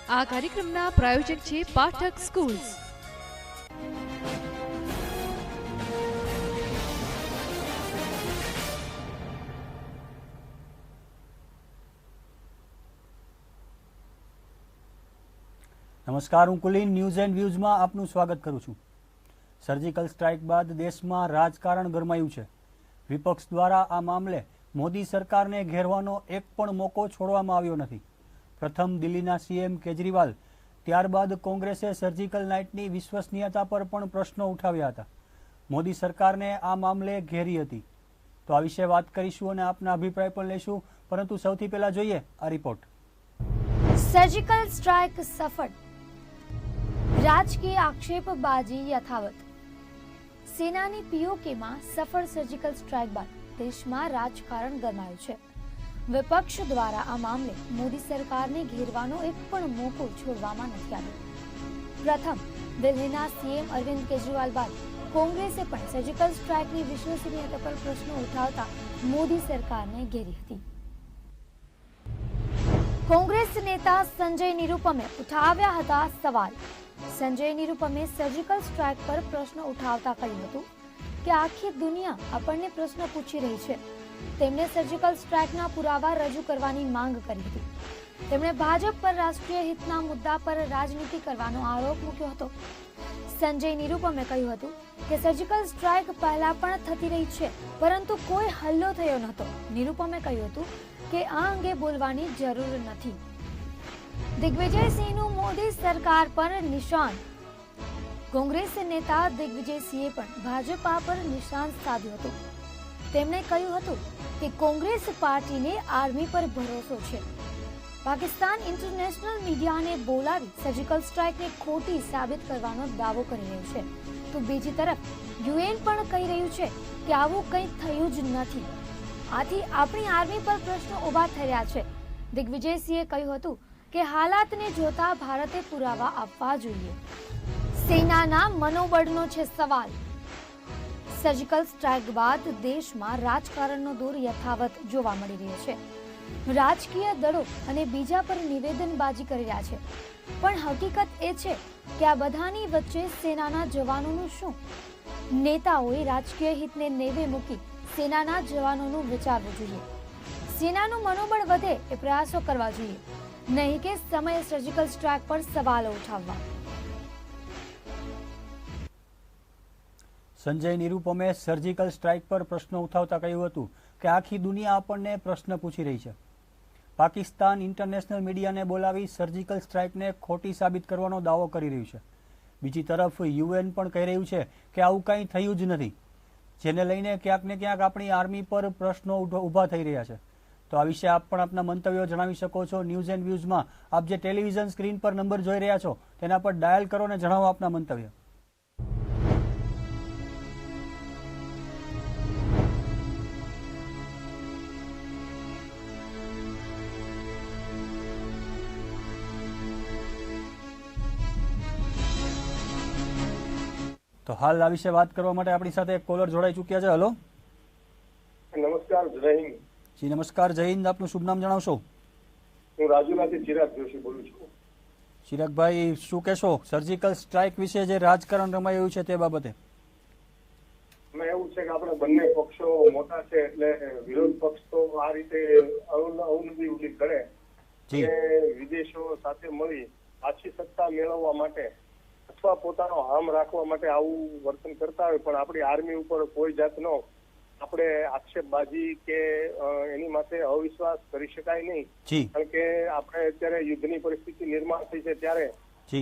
આ કાર્યક્રમના પ્રાયોજક છે પાઠક સ્કૂલ્સ। નમસ્કાર, હું કુલીન ન્યૂઝ એન્ડ વ્યૂઝમાં આપનું સ્વાગત કરું છું। સર્જિકલ સ્ટ્રાઇક બાદ દેશમાં રાજકારણ ગરમાયું છે। વિપક્ષ દ્વારા આ મામલે મોદી સરકારને ઘેરવાનો એક પણ મોકો છોડવામાં આવ્યો નથી। પ્રથમ દિલ્હીના સીએમ કેજરીવાલ, ત્યારબાદ કોંગ્રેસે સર્જિકલ નાઇટની વિશ્વસનીયતા પર પણ પ્રશ્નો ઉઠાવ્યા હતા। મોદી સરકારને આ મામલે ઘેરી હતી। તો આ વિશે વાત કરીશું અને આપના અભિપ્રાય પણ લઈશું, પરંતુ સૌથી પહેલા જોઈએ આ રિપોર્ટ। સર્જિકલ સ્ટ્રાઇક સફળ, રાજકીય આક્ષેપબાજી યથાવત। સેનાની પીઓકેમાં સફળ સર્જિકલ સ્ટ્રાઇક બાદ દેશમાં રાજકારણ ગરમાયું છે। વિપક્ષ દ્વારા આ મામલે મોદી સરકારને ઘેરવાનો એક પણ મોકો છોડવામાં નથી આવ્યો। પ્રથમ દિલ્હીના સીએમ અરવિંદ કેજરીવાલ બાદ કોંગ્રેસે પણ સર્જિકલ સ્ટ્રાઇકની વિશ્વસનીયતા પર પ્રશ્નો ઉઠાવતા મોદી સરકારને ઘેરી હતી। કોંગ્રેસ નેતા સંજય નિરુપમે ઉઠાવ્યા હતા સવાલ। સંજય નિરુપમે સર્જિકલ સ્ટ્રાઇક પર પ્રશ્ન ઉઠાવતા કહ્યું હતું કે આખી દુનિયા આપણને પ્રશ્ન પૂછી રહી છે। તેમણે સર્જિકલ સ્ટ્રાઇકના પુરાવા રજૂ કરવાની માંગ કરી હતી। તેમણે ભાજપ પર રાષ્ટ્રીય હિતના મુદ્દા પર રાજનીતિ કરવાનો આરોપ મૂક્યો હતો। સંજય નિરુપમે કહ્યું હતું કે સર્જિકલ સ્ટ્રાઇક પહેલા પણ થતી રહી છે, પરંતુ કોઈ હલ્લો થયો નહોતો। નિરુપમે કહ્યું હતું કે આ અંગે બોલવાની જરૂર નથી। દિગ્વિજયસિંહનું મોદી સરકાર પર નિશાન। કોંગ્રેસ નેતા દિગ્વિજયસિંહે પણ ભાજપા પર નિશાન સાધ્યું હતું। તેમણે કહ્યું હતું કે કોંગ્રેસ પાર્ટીને આર્મી પર ભરોસો છે। પાકિસ્તાન ઇન્ટરનેશનલ મીડિયાને બોલાવી સર્જિકલ સ્ટ્રાઇકને ખોટી સાબિત કરવાનો દાવો કરી રહ્યું છે, તો બીજી તરફ યુએન પણ કહી રહ્યું છે કે આવું કંઈ થયું જ નથી। આથી આપણી આર્મી પર પ્રશ્નો ઉભા થઈ રહ્યા છે। દિગ્વિજયસિંહે કહ્યું હતું કે હાલાતને જોતા ભારતે પુરાવા આપવા જોઈએ। સેનાના મનોબળનો છે સવાલ। સર્જિકલ સ્ટ્રાઇક બાદ દેશમાં રાજકારણનો દોર યથાવત જોવા મળી રહ્યો છે। રાજકીય દળો અને બીજા પર નિવેદનબાજી કરી રહ્યા છે, પણ હકીકત એ છે કે આ બધાની વચ્ચે સેનાના જવાનોનું શું? નેતાઓએ રાજકીય હિતને નેવે મૂકી સેનાના જવાનોનું વિચારવું જોઈએ। સેનાનું મનોબળ વધે એ પ્રયાસો કરવા જોઈએ, નહીં કે સમયે સર્જિકલ સ્ટ્રાઇક પર સવાલો ઉઠાવવા। સંજય નિરુપમે સર્જિકલ સ્ટ્રાઇક પર પ્રશ્નો ઉઠાવતા કહ્યું હતું કે આખી દુનિયા આપણને પ્રશ્ન પૂછી રહી છે। પાકિસ્તાન ઇન્ટરનેશનલ મીડિયાને બોલાવી સર્જિકલ સ્ટ્રાઇકને ખોટી સાબિત કરવાનો દાવો કરી રહ્યું છે। બીજી તરફ યુએન પણ કહી રહ્યું છે કે આવું કંઈ થયું જ નથી, જેને લઈને ક્યાંક ને ક્યાંક આપણી આર્મી પર પ્રશ્નો ઊભા થઈ રહ્યા છે। તો આ વિશે આપ પણ આપના મંતવ્યો જણાવી શકો છો। ન્યૂઝ એન્ડ વ્યૂઝમાં આપ જે ટેલિવિઝન સ્ક્રીન પર નંબર જોઈ રહ્યા છો તેના પર ડાયલ કરો અને જણાવો આપના મંતવ્ય। તો હાલ આ વિશે વાત કરવા માટે આપણી સાથે એક કોલર જોડાઈ ચૂક્યા છે। હેલો, નમસ્કાર, જય હિન્દ। જી નમસ્કાર, જય હિન્દ। આપનું શુભ નામ જણાવશો? હું રાજુલાથી ચિરાગ જોશી બોલું છું। ચિરાગભાઈ, શું કહેશો સર્જિકલ સ્ટ્રાઇક વિશે જે રાજકારણ રમાયું છે તે બાબતે? એમાં એવું છે કે આપણે બંને પક્ષો મોટા છે, એટલે વિરોધ પક્ષ તો આ રીતે અવનવી ઉલ્લી કરે કે વિદેશો સાથે મળી પાછી સત્તા મેળવવા માટે અથવા પોતાનો હામ રાખવા માટે આવું વર્તન કરતા હોય, પણ આપણી આર્મી ઉપર કોઈ જાતનો આપણે આક્ષેપબાજી કે એની માટે અવિશ્વાસ કરી શકાય નહીં। કારણ કે આપણે અત્યારે યુદ્ધની પરિસ્થિતિ નિર્માણ થઈ છે, ત્યારે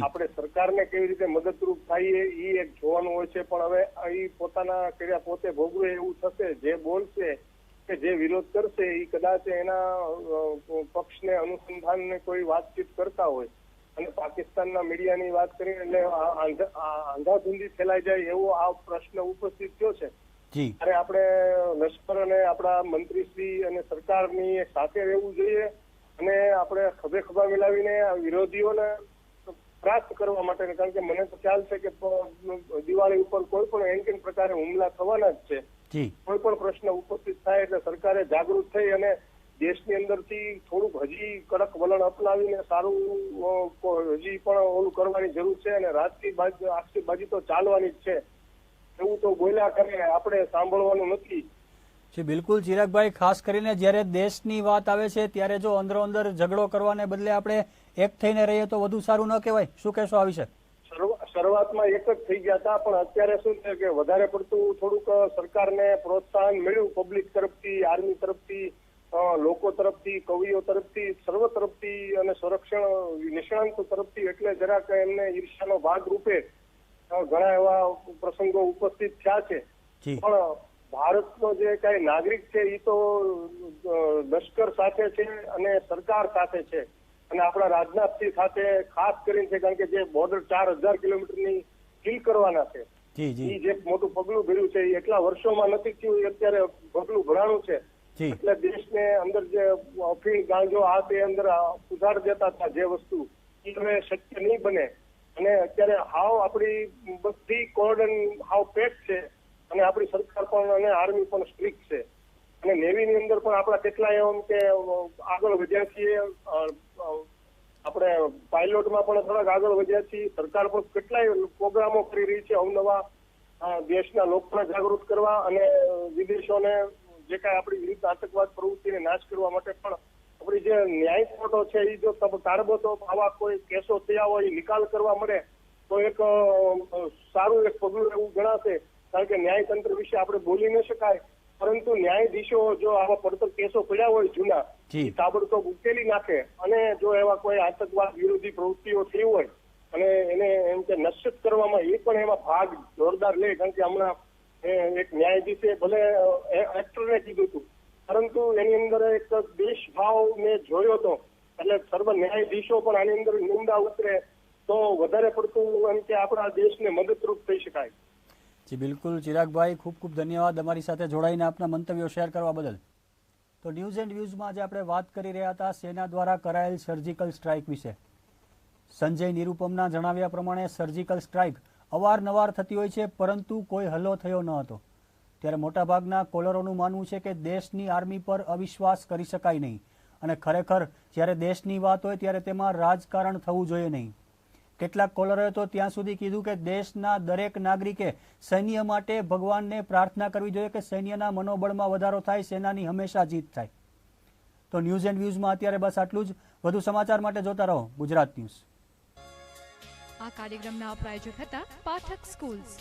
આપણે સરકારને કેવી રીતે મદદરૂપ થઈએ એ એક જોવાનું હોય છે। પણ હવે એ પોતાના કર્યા પોતે ભોગવે એવું થશે। જે બોલશે કે જે વિરોધ કરશે એ કદાચ એના પક્ષને અનુસંધાનને કોઈ વાતચીત કરતા હોય અને પાકિસ્તાનના મીડિયાની વાત કરીને એટલે આંધાધુંધી ફેલાઈ જાય એવો આ પ્રશ્ન ઉપસ્થિત થયો છે। ત્યારે આપણે લશ્કર અને આપણા મંત્રીશ્રી અને સરકારની સાથે રહેવું જોઈએ અને આપણે ખભે ખભા મિલાવીને વિરોધીઓને ત્રાસ કરવા માટે, કારણ કે મને તો ખ્યાલ છે કે દિવાળી ઉપર કોઈ પણ એન્કિન પ્રકારે હુમલા થવાના જ છે। કોઈ પણ પ્રશ્ન ઉપસ્થિત થાય એટલે સરકારે જાગૃત થઈ અને દેશની અંદરથી થોડુંક હજી કડક વલણ અપનાવીને સારું હજી પણ ઓલું કરવાની જરૂર છે અને આખી બાજી તો ચાલવાની જ છે એવું તો બોલ્યા કરે, આપણે સાંભળવાનું નથી. જી બિલકુલ ચિરાગભાઈ, ખાસ કરીને જ્યારે દેશની વાત આવે છે ત્યારે જો અંદરો અંદર ઝઘડો કરવાને બદલે આપણે એક થઈને રહીએ તો વધુ સારું ન કહેવાય? શું કહેશો આ વિશે? શરૂઆતમાં એક જ થઈ ગયા હતા, પણ અત્યારે શું છે કે વધારે પડતું થોડુંક સરકારને પ્રોત્સાહન મળ્યું પબ્લિક તરફથી, આર્મી તરફથી, લોકો તરફથી, કવિઓ તરફથી, સર્વ તરફથી અને સંરક્ષણ નિષ્ણાંતો તરફથી, એટલે જરાક એમને ઈર્ષ્યાનો ભાગ રૂપે ઘણા એવા પ્રસંગો ઉપસ્થિત થયા છે. પણ ભારતનો જે કઈ નાગરિક છે એ તો લશ્કર સાથે છે અને સરકાર સાથે છે અને આપણા રાજનાથસિંહ સાથે ખાસ કરીને છે, કારણ કે જે બોર્ડર 4000 કિલોમીટરની સીલ કરવાના છે એ જે મોટું પગલું ભર્યું છે એ એટલા વર્ષોમાં નથી થયું, એ અત્યારે પગલું ભરાણું છે. એટલે દેશને અંદર જે અફીણ ગાંજો આ તે અંદર ઉધાર દેતા હતા જે વસ્તુ એ હવે શક્ય નહીં બને અને અત્યારે હાવ આપણી બધી કોર્ડન હાવ પેક છે અને આપણી સરકાર પણ અને આર્મી પણ સ્ટ્રિક્ટ છે અને નેવીની અંદર પણ આપણા કેટલાય એમ કે આગળ વધ્યા છીએ, આપણે પાયલોટમાં પણ થોડાક આગળ વધ્યા છીએ. સરકાર પણ કેટલાય પ્રોગ્રામો કરી રહી છે અવનવા દેશના લોકોને જાગૃત કરવા અને વિદેશોને જે કાંઈ આપણી વિરુદ્ધ આતંકવાદ પ્રવૃત્તિને નાશ કરવા માટે પણ આપણી જે ન્યાય કોર્ટો છે એ જો તાબડતોબ આવા કોઈ કેસો થયા હોય એ નિકાલ કરવા મળે તો એક સારું એક પગલું એવું ગણાશે. કારણ કે ન્યાયતંત્ર વિશે આપણે બોલી ન શકાય, પરંતુ ન્યાયાધીશો જો આવા પડતર કેસો પડ્યા હોય જૂના એ તાબડતોબ ઉકેલી નાખે અને જો એવા કોઈ આતંકવાદ વિરોધી પ્રવૃત્તિઓ થઈ હોય અને એને એમ કે નશ્યત કરવામાં એ પણ એમાં ભાગ જોરદાર લે. કારણ કે હમણાં એક ન્યાયાધીશે ભલે એક્ટરને કીધું હતું, પરંતુ એની અંદર એક દેશભાવ મેં જોયો હતો. એટલે સર્વ ન્યાયાધીશો પણ આની અંદર નિંદા ઉતરે તો વધારે પડતું એમ કે આપણા દેશને મદદરૂપ થઈ શકાય. જી બિલકુલ ચિરાગભાઈ, ખૂબ ખૂબ ધન્યવાદ અમારી સાથે જોડાઈને આપના મંતવ્યો શેર કરવા બદલ. તો ન્યૂઝ એન્ડ વ્યૂઝમાં આજે આપણે વાત કરી રહ્યા હતા સેના દ્વારા કરાયેલ સર્જિકલ સ્ટ્રાઇક વિશે. સંજય નિરુપમના જણાવ્યા પ્રમાણે સર્જિકલ સ્ટ્રાઇક અવારનવાર થતી હોય છે, પરંતુ કોઈ હલ્લો થયો ન હતો. ત્યારે મોટાભાગના કોલરોનું માનવું છે કે દેશની આર્મી પર અવિશ્વાસ કરી શકાય નહીં અને ખરેખર જ્યારે દેશની વાત હોય ત્યારે તેમાં રાજકારણ થવું જોઈએ નહીં. કેટલાક કોલરોએ તો ત્યાં સુધી કીધું કે દેશના દરેક નાગરિકે સૈન્ય માટે ભગવાનને પ્રાર્થના કરવી જોઈએ કે સૈન્યના મનોબળમાં વધારો થાય, સેનાની હંમેશા જીત થાય. તો ન્યૂઝ એન્ડ વ્યૂઝમાં અત્યારે બસ આટલું જ. વધુ સમાચાર માટે જોતા રહો ગુજરાત ન્યૂઝ. આ કાર્યક્રમના પ્રાયોજક હતા પાઠક સ્કૂલ્સ.